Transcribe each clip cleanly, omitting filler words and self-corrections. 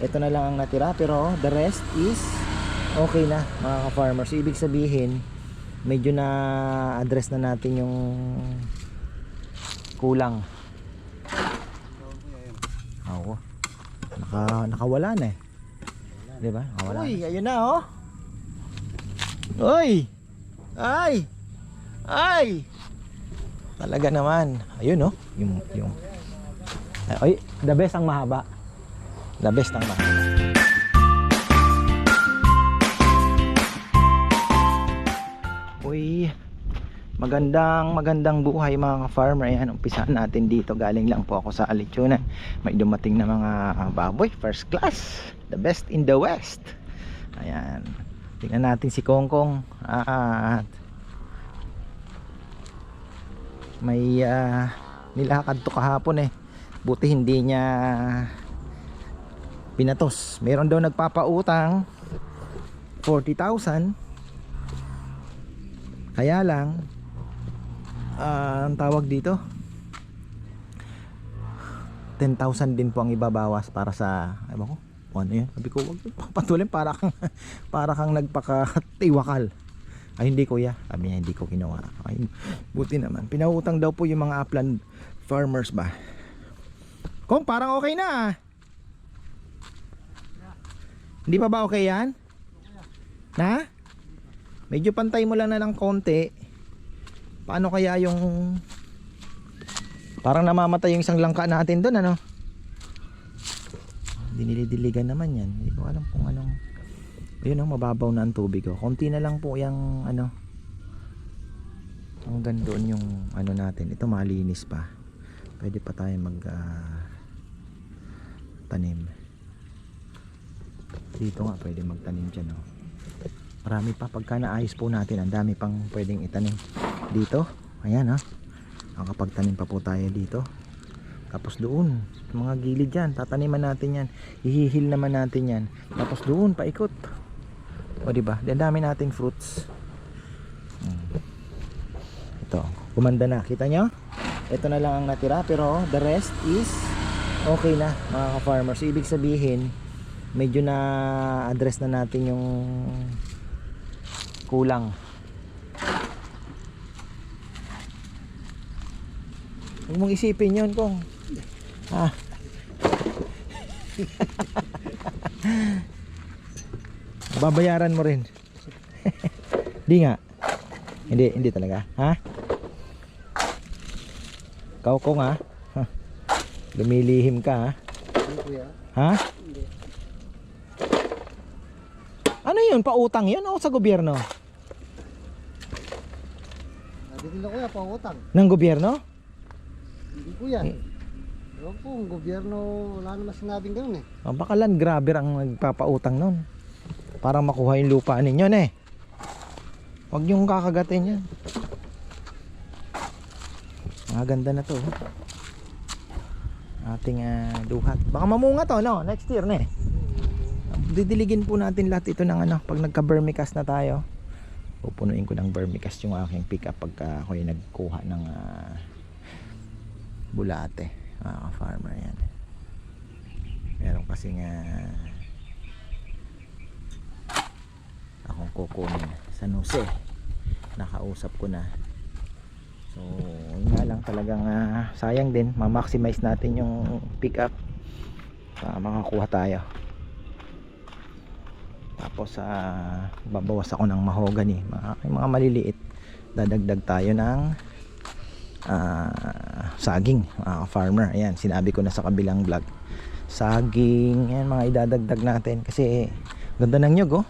Ito na lang ang natira, pero the rest is okay na mga ka-farmers. Ibig sabihin medyo na address na natin yung kulang. Oo. Nakawala na eh. 'Di ba? Nakawala. Uy, ayun na oh. Uy. Ay. Ay. Talaga naman. Ayun oh, yung ay, the best ang mahaba. The best ang mahaba. Uy, magandang buhay mga ka-farmer. Ayan, umpisahan natin dito. Galing lang po ako sa Alichunan. May dumating na mga baboy, first class, the best in the west. Ayan, tingnan natin si Kongkong. At may nilakad to kahapon eh, buti hindi niya pinatos. Meron daw nagpapautang 40,000. Kaya lang ang tawag dito 10,000 din po ang ibabawas para sa ewan ko ano yun. Sabi ko wag papatulin para kang nagpakatiwakal. Ay hindi kuya, sabi niya hindi ko ginawa. Ay, buti naman pinautang daw po yung mga upland farmers ba. Kung parang okay na ah. Hindi pa ba okay yan? Na? Medyo pantay mo lang na ng konti. Paano kaya yung parang namamatay yung isang langka natin doon ano? Dinilidiligan naman yan. Hindi ko alam kung anong. Ayun oh, mababaw na ang tubig oh. Konti na lang po yung ano. Hanggang doon yung ano natin. Ito malinis pa. Pwede pa tayo mag tanim. Dito nga pwede magtanim dyan oh. Marami pa pagka naayos po natin. Ang dami pang pwedeng itanim dito. Ayan ha. Nakapagtanim pa po tayo dito. Tapos doon mga gilid dyan, tataniman natin yan. Ihihil naman natin yan. Tapos doon paikot. O diba? Ang dami nating fruits. Ito, gumanda na. Kita nyo? Ito na lang ang natira, pero the rest is okay na mga ka-farmers. Ibig sabihin medyo na address na natin yung kulang. Huwag mong isipin yun kung babayaran mo rin. Di nga. Hindi talaga. Ha? Ikaw kung ha? Lumilihim ka ha? Ha? Ano yun? Pautang yun o sa gobyerno? Hindi na kuya, pangutang. Ng gobyerno? Hindi kuya. Ewan po, ang gobyerno wala naman sinabing gano'n eh. Baka land grabber ang nagpapautang nun para makuha yung lupa ninyo eh. Huwag yung kakagatin yan. Maganda na to ating duhat. Baka mamunga to no? Next year na eh. Didiligin po natin lahat ito ng ano. Pag nagka-vermicast na tayo, pupunuin ko ng vermicast yung aking pick up pagka ako yung nagkuha ng bulate. Farmer yan. Meron kasi nga akong kukunin sa Nuse. Nakausap ko na. So yun nga lang talagang sayang din. Ma-maximize natin yung pick up para makakuha tayo. Tapos babawas ako ng mahogany, mga maliliit. Dadagdag tayo ng saging, farmer. Ayan, sinabi ko na sa kabilang vlog. Saging, yan mga idadagdag natin kasi ganda ng nyug oh.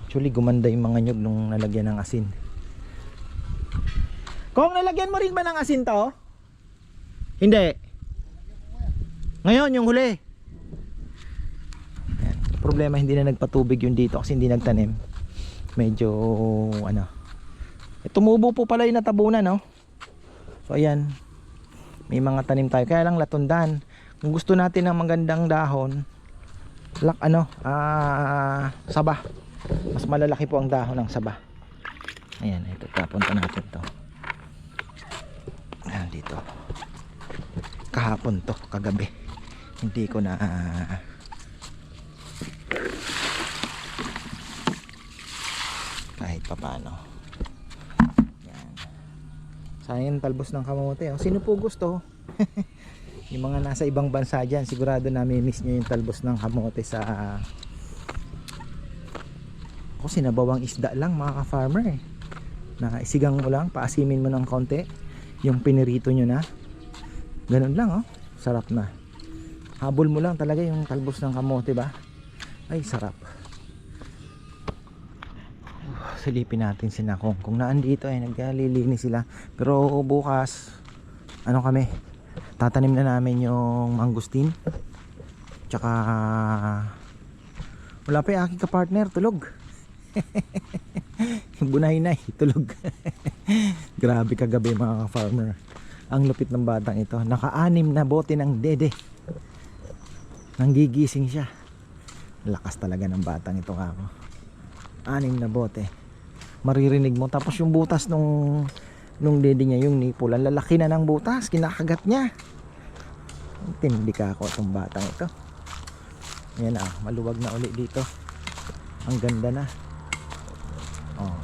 Actually gumanda yung mga nyug nung nalagyan ng asin. Kung nalagyan mo rin ba ng asin to? Hindi. Ngayon yung huli. Ayan. Problema hindi na nagpatubig yung dito kasi hindi nagtanim. Medyo ano. Tumubo po pala yung natabunan no. So ayan. May mga tanim tayo. Kaya lang latundan. Kung gusto natin ng magandang dahon, saba. Mas malalaki po ang dahon ng saba. Ayan, ito papunta natin to. Ayan dito. Kahapon to, kagabi. hindi ko na kahit papano. Yan. Sayang talbos ng kamote. Oh. Sino po gusto? Yung mga nasa ibang bansa dyan, sigurado miss nyo yung talbos ng kamote sa sinabawang isda lang mga ka-farmer na isigang mo lang, paasimin mo ng konti yung pinirito nyo na ganun lang oh, sarap na. Habol mo lang talaga yung talbos ng kamote ba, ay sarap. Silipin natin sila kung naandito ay naglilinis sila, pero bukas ano kami, tatanim na namin yung mangustin, tsaka wala pa yung aking kapartner, tulog. Bunay-nay, tulog. Grabe kagabi mga ka-farmer, ang lupit ng batang ito, naka-anim na bote ng dede, nanggigising siya. Lakas talaga ng batang ito kako, 6 na bote, maririnig mo. Tapos yung butas nung dede niya, yung nipple, ang lalaki na ng butas, kinakagat niya. Tindi ka ako itong batang ito. Ayan maluwag na uli dito, ang ganda na. Oh,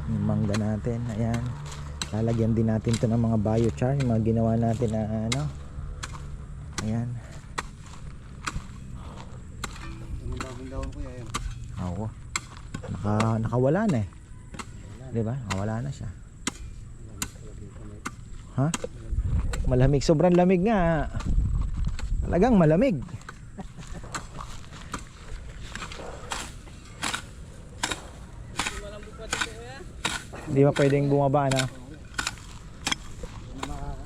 yung mangga natin, ayan, lalagyan din natin to ng mga biochar, yung mga ginawa natin na ano, ayan. Yung bagong daon ko yan. Oo, nakawala na eh, diba? Nakawala na siya. Ha? Malamig, sobrang lamig nga, talagang malamig. Hindi ba pwedeng bumaba na?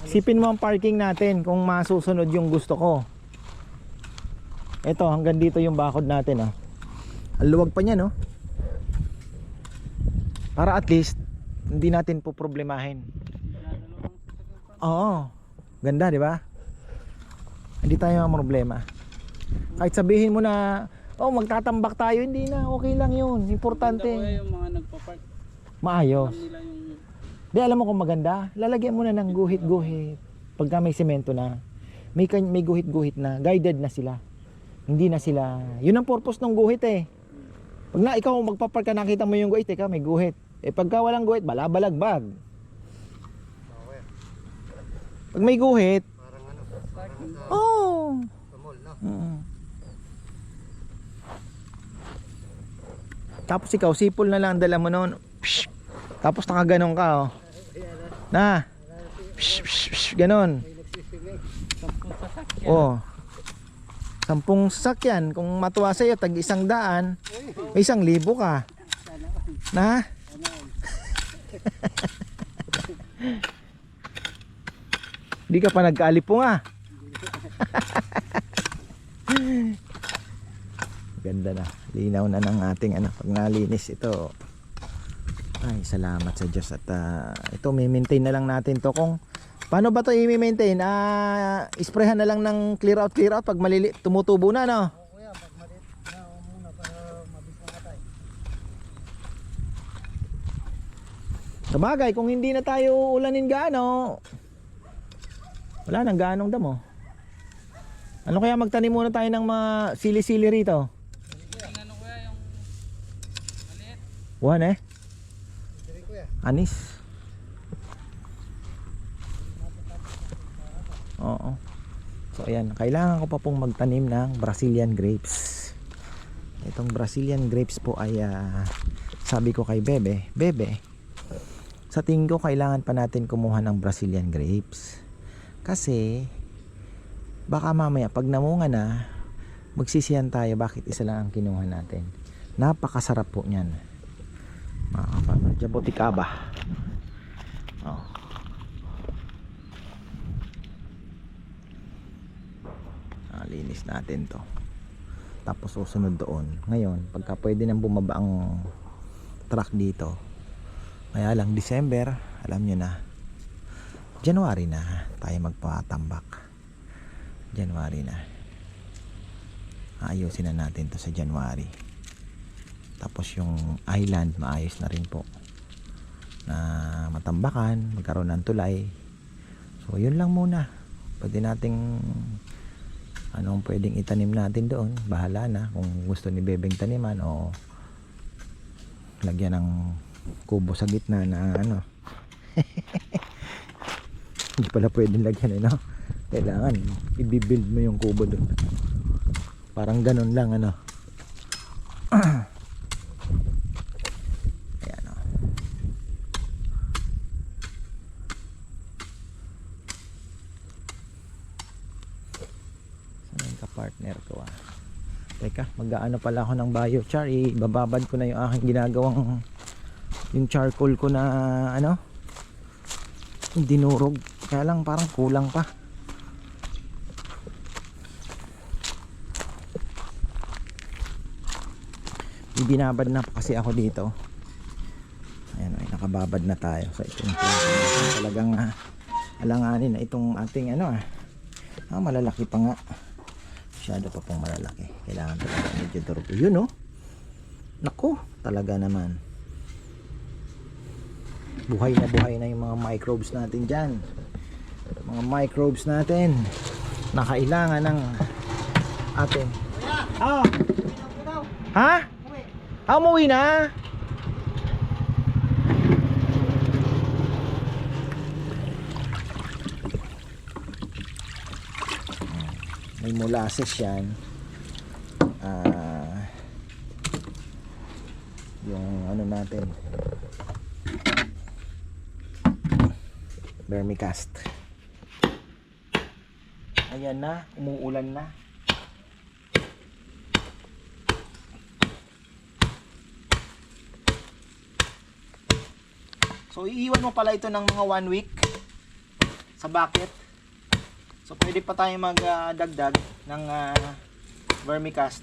Isipin mo ang parking natin kung masusunod yung gusto ko. Ito, hanggang dito yung bakod natin. Ang luwag pa niya, no? Para at least hindi natin po problemahin. Oo. Ganda, di ba? Hindi tayo problema. Kahit sabihin mo na, oh, magtatambak tayo, hindi na, okay lang yun. Importante. Yung mga nagpa-park, Maayos. nila yung Di, alam mo kung maganda, lalagyan mo na ng guhit-guhit. Pagka may semento na, may guhit-guhit na, guided na sila. Hindi na sila, yun ang purpose ng guhit eh. Pag na ikaw magpapark ka, nakita mo yung guhit, teka, may guhit. Eh pagka walang guhit, balabalagbag. Pag may guhit, Parang ano, oh. sa mall, no? Tapos ikaw, sipol na lang dala mo noon. Psh! Tapos nakaganon ka, oh. Na. Psh, psh, psh, ganon. Oh. 10 sasakyan. Kung matuwa sa'yo, tag 100, may 1,000 ka. Na? Di ka pa nagkaalipunga. Ganda na. Linaw na ng ating pag nalinis ito. Ay, salamat sa Diyos. At ito, may-maintain na lang natin to. Kung paano ba to i-maintain? Isprehan na lang ng clear out pag tumutubo na, no? Kuya, pag malit na muna para mabis na katay. Sabagay, kung hindi na tayo ulanin gaano, wala nang gaanong damo. Ano kaya magtanim muna tayo ng mga sili-sili rito? yung ano kuya, yung maliit. Buwan Sige kuya. Anis. Oo. So ayan, kailangan ko pa pong magtanim ng Brazilian grapes. Itong Brazilian grapes po ay sabi ko kay Bebe, sa tingin ko kailangan pa natin kumuha ng Brazilian grapes. Kasi baka mamaya pag namunga na, magsisiyan tayo bakit isa lang ang kinuha natin. Napakasarap po niyan. Mga ka-farmer, jaboticaba. Oh. Linis natin to. Tapos susunod doon. Ngayon, pagka pwede nang bumaba ang truck dito. Kaya lang December, alam nyo na. January na tayo magpatambak. January na. Ayusin na natin to sa January. Tapos yung island maayos na rin po. Na matambakan, magkaroon ng tulay. So yun lang muna. Pwede nating anong pwedeng itanim natin doon, bahala na kung gusto ni Bebeng taniman o lagyan ng kubo sa gitna na ano. Hindi pala pwedeng lagyan no? Kailangan i-build mo yung kubo doon. Parang ganun lang ano. Ayan o. Saan yung ka-partner ko Teka, mag-aano pala ako ng biochar. Ibababad ko na yung aking ginagawang yung charcoal ko na ano, dinurog. Kaya lang parang kulang pa. Ibinabad na kasi ako dito. Ayan, ay nakababad na tayo. So ito yung talagang alanganin na itong ating ano malalaki pa nga. Masyado pa pong malalaki. Kailangan talaga medyo durog. Yun naku, talaga naman. Buhay na yung mga microbes natin dyan. Mga microbes natin na kailangan ng ating ha? Umuwi na? May molasses yan. Yung ano natin, vermicast. Ayan na, umuulan na. So iiwan mo pala ito ng mga 1 week sa bucket. So pwede pa tayo magdagdag ng vermicast.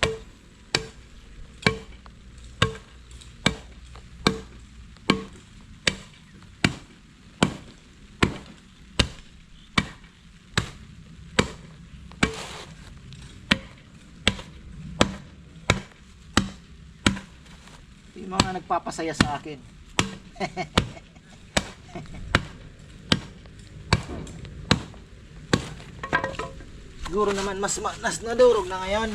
Yung mga nagpapasaya sa akin. Siguro naman mas nadurog na ngayon.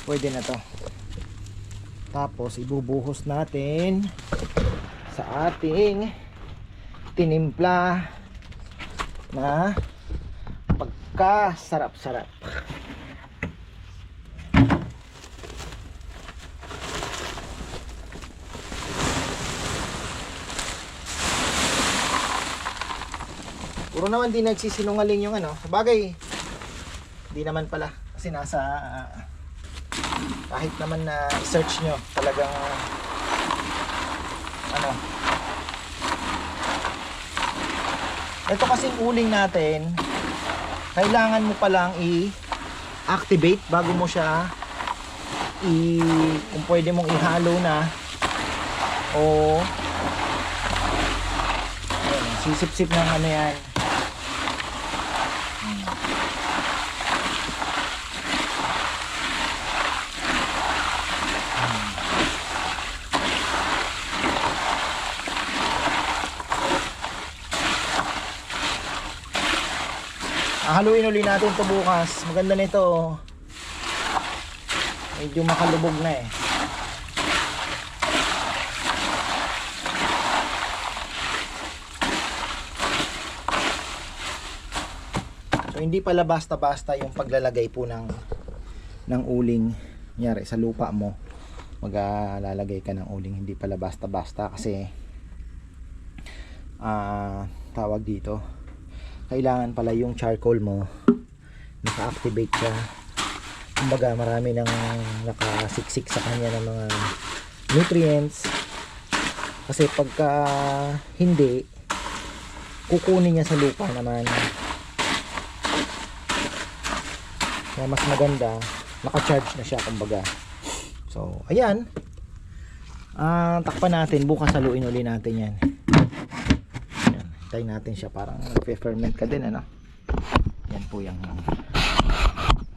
Pwede na to. Tapos ibubuhos natin sa ating tinimpla na pagkasarap-sarap. Puro naman din nagsisinungaling yung ano. Sabagay, hindi naman pala. Kasi nasa kahit naman na search nyo, talagang ano. Ito kasing uling natin, kailangan mo palang i-activate bago mo siya kung pwede mong ihalo na o ayun, sisip-sip ng ano yan. Haluin ulit natin ito bukas. Maganda nito. Medyo makalubog na eh. So hindi pala basta-basta yung paglalagay po ng uling. Kunyari sa lupa mo, maglalagay ka ng uling. Hindi pala basta-basta kasi tawag dito, kailangan pala yung charcoal mo naka-activate siya. Kumbaga marami nang nakasiksik sa kanya ng mga nutrients. Kasi pagka hindi, kukunin niya sa lupa naman. Kaya mas maganda, naka-charge na siya kumbaga. So, ayan. Takpan natin. Bukas haluin uli natin yan. Ayan. Tayo natin siya, parang nagfe-ferment ka din, ano. Yan po yung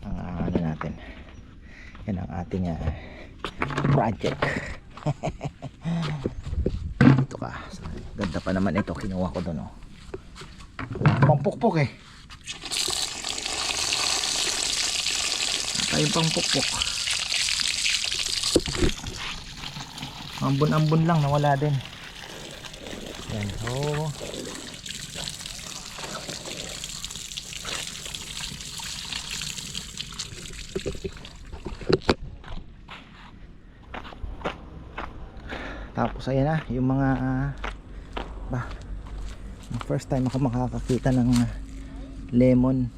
ano natin. Yan ang ating project. Dito ka. Ganda pa naman ito, kinuha ko doon, oh. Wala pang pukpok eh. Tayong pang pukpok. Ambon-ambon lang, nawala din. Yan, oh. Tapos ayan na yung mga first time ako makakakita ng lemon,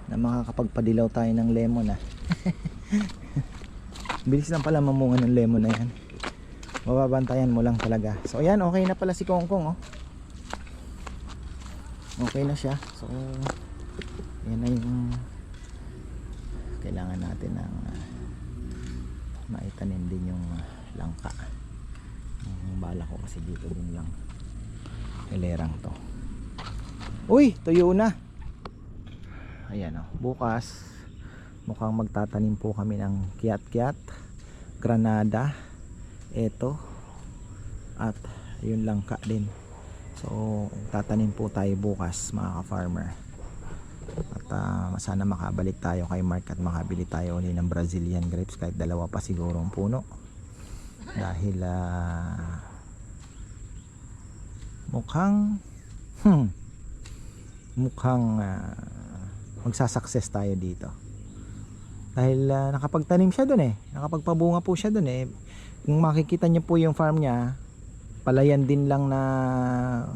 na makakapagpadilaw tayo ng lemon. Bilis lang pala mamunga ng lemon na yan. Mababantayan mo lang talaga. So ayan, okay na pala si Kongkong, oh. Okay na siya. So yan na yung kailangan natin ng maitanim din yung langka. Ang bala ko kasi dito din lang ilerang to. Uy, tuyo na. Ayan, oh. Bukas mukhang magtatanim po kami ng kiat-kiat, granada, eto, at yun langka din. So tatanim po tayo bukas, mga ka-farmer. At sana makabalik tayo kay Mark at makabili tayo ulit ng Brazilian grapes, kahit dalawa pa siguro ang puno. Dahil mukhang magsasucess tayo dito. Dahil nakapagtanim siya doon, nakapagpabunga po siya doon. Kung makikita niyo po yung farm niya, palayan din lang na,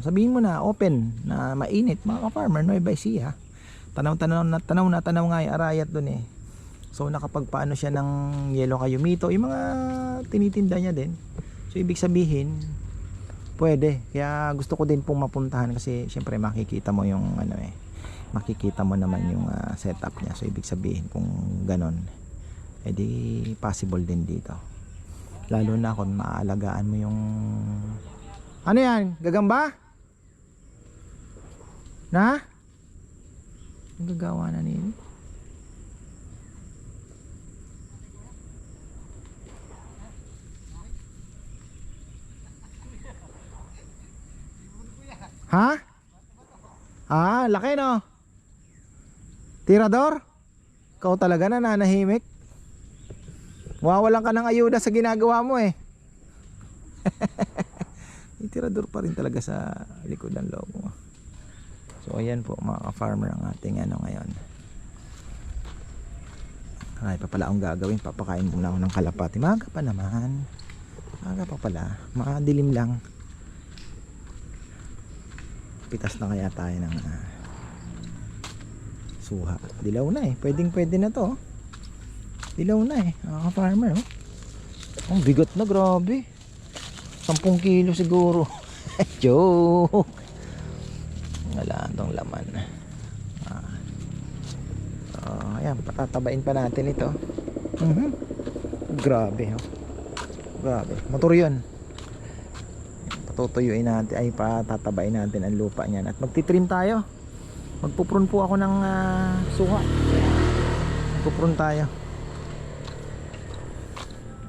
sabihin mo na open, na mainit, mga ka-farmer, Nueva Ecija. Tanaw na tanaw nga yung arayat doon. So nakapagpaano siya ng yellow kayumito, yung mga tinitinda niya din. So ibig sabihin pwede. Kaya gusto ko din pong mapuntahan, kasi syempre makikita mo yung makikita mo naman yung setup niya. So ibig sabihin kung ganon, edi possible din dito. Lalo na kung maaalagaan mo yung ano yan, gagamba? Na? Ang gagawa na nini? Ha? Laki no? Tirador? Ikaw talaga nananahimik. Wawalan ka ng ayuda sa ginagawa mo eh. Tirador pa rin talaga sa likod ng loob mo. So ayan po mga ka-farmer ang ating ngayon. Ay pa pala akong gagawin, papakain muna ako ng kalapati. Maga pa naman. Maga pa pala, makadilim lang. Pitas na kaya tayo ng suha. Dilaw na pwede na to. Dilaw na mga farmer. Ang bigot na, grabe. 10 kilo siguro. Joke. Wala itong laman. Ayan, patatabain pa natin ito. Grabe. Grabe, motor yun. Patutuyuin natin, ay patatabain natin ang lupa niyan. At magtitrim tayo. Magpuprun po ako ng suha. Magpuprun tayo.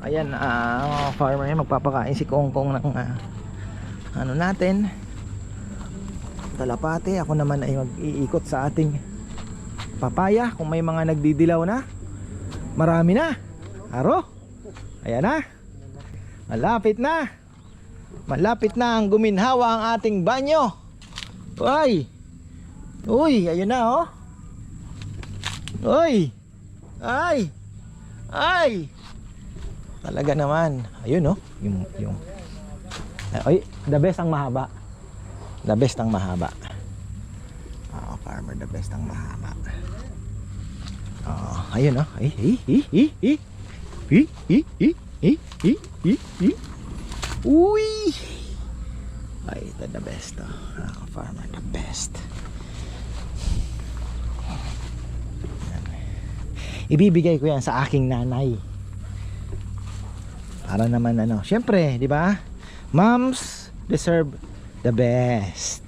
Ayan, farmer yan, magpapakain si Kongkong ng ano natin, talapate. Ako naman ay mag-iikot sa ating papaya. Kung may mga nagdidilaw na, marami na. Aro, ayan na. Malapit na. Malapit na ang guminhawa ang ating banyo. Uy, ayun na oh. Uy. Ay. Talaga naman. Ayun oh, yung ay, the best ang mahaba. The best ang mahaba. Farmer, the best ang mahaba. Ayun oh. Uy. Ay, ito the best oh. Farmer, the best. Ibibigay ko yan sa aking nanay. Para naman syempre, di ba? Moms deserve the best.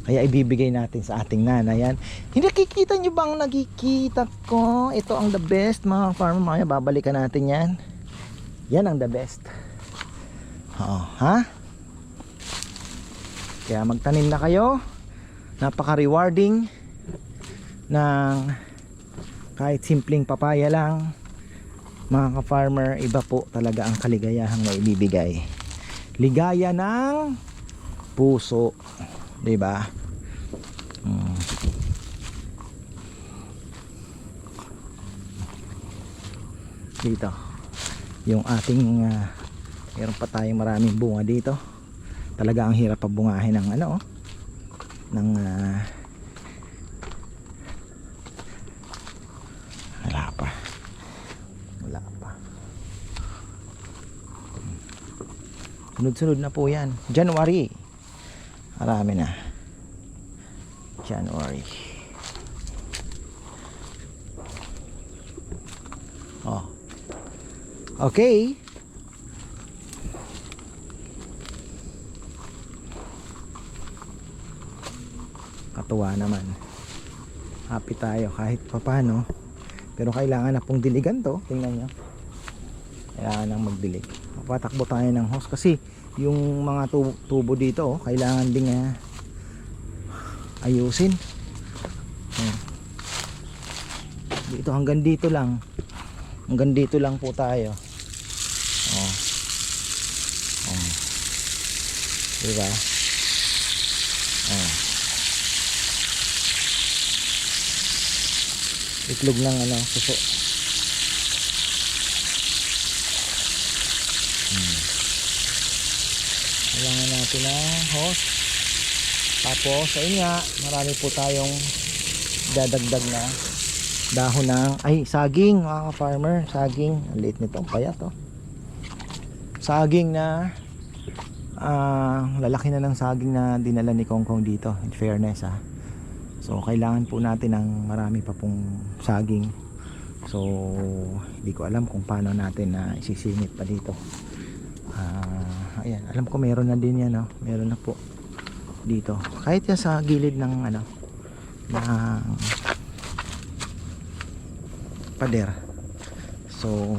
Kaya ibibigay natin sa ating nanay yan. Hindi kikita nyo bang nakikita ko? Ito ang the best mga farmer. Mamaya babalikan natin yan. Yan ang the best. Oo, ha? Kaya magtanim na kayo. Napaka-rewarding ng kahit simpleng papaya lang. Mga ka-farmer, iba po talaga ang kaligayahang na ibibigay. Ligaya ng puso, 'di ba? Dito yung ating meron pa tayong maraming bunga dito. Talaga ang hirap pabungahin ng ano ng wala pa sunod-sunod na po yan. January marami na. January. Oh. Okay. Katuwa naman. Happy tayo kahit papano. Pero kailangan na pong diligan to. Tingnan nyo. Kailangan nang magdilig. Papatakbo tayo ng hose kasi yung mga tubo dito kailangan ding ayusin. Dito hanggang dito lang. Hanggang dito lang po tayo. Oh. Diba? Itlog ng suso. Kailangan natin ng hose. Tapos ayun nga, marami po tayong dadagdag na dahon ng saging mga farmer. Saging, ang liit nito, ang payat saging na lalaki na ng saging na dinala ni Kongkong dito, in fairness so kailangan po natin ng marami pa pong saging. So hindi ko alam kung paano natin na isisingit pa dito. Ayan, alam ko meron na din yan meron na po dito kahit yan sa gilid ng ng pader. So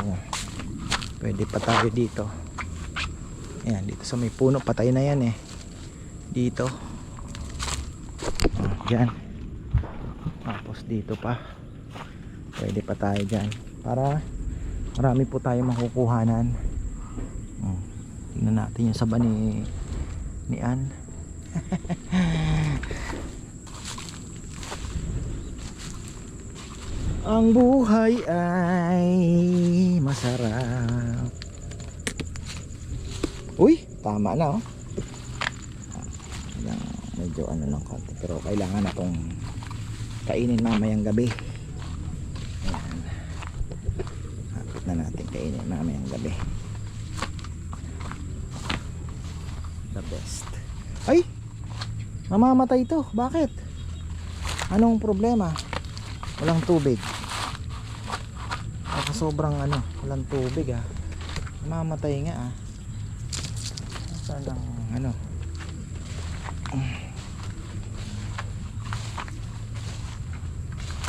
pwede pa tayo dito. Ayan, dito sa may puno patay na yan dito dyan. Tapos dito pa pwede pa tayo dyan para marami po tayo makukuhanan. Tingnan natin yung saba ni Ann. Ang buhay ay masarap. Uy, tama na medyo ng konti pero kailangan na itong kainin mamayang gabi. Ayan, hapit na natin kainin mamayang gabi. The best. Ay, mamamatay ito. Bakit? Anong problema? Walang tubig. Sobrang walang tubig mamamatay nga saan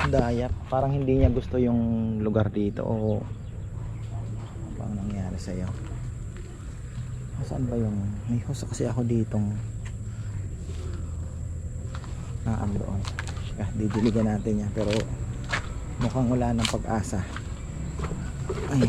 ang daya, parang hindi niya gusto yung lugar dito o ano nangyari sa'yo. Saan ba yung may hose kasi ako ditong doon. Didiligan natin yan pero mukhang wala ng pag-asa. Ay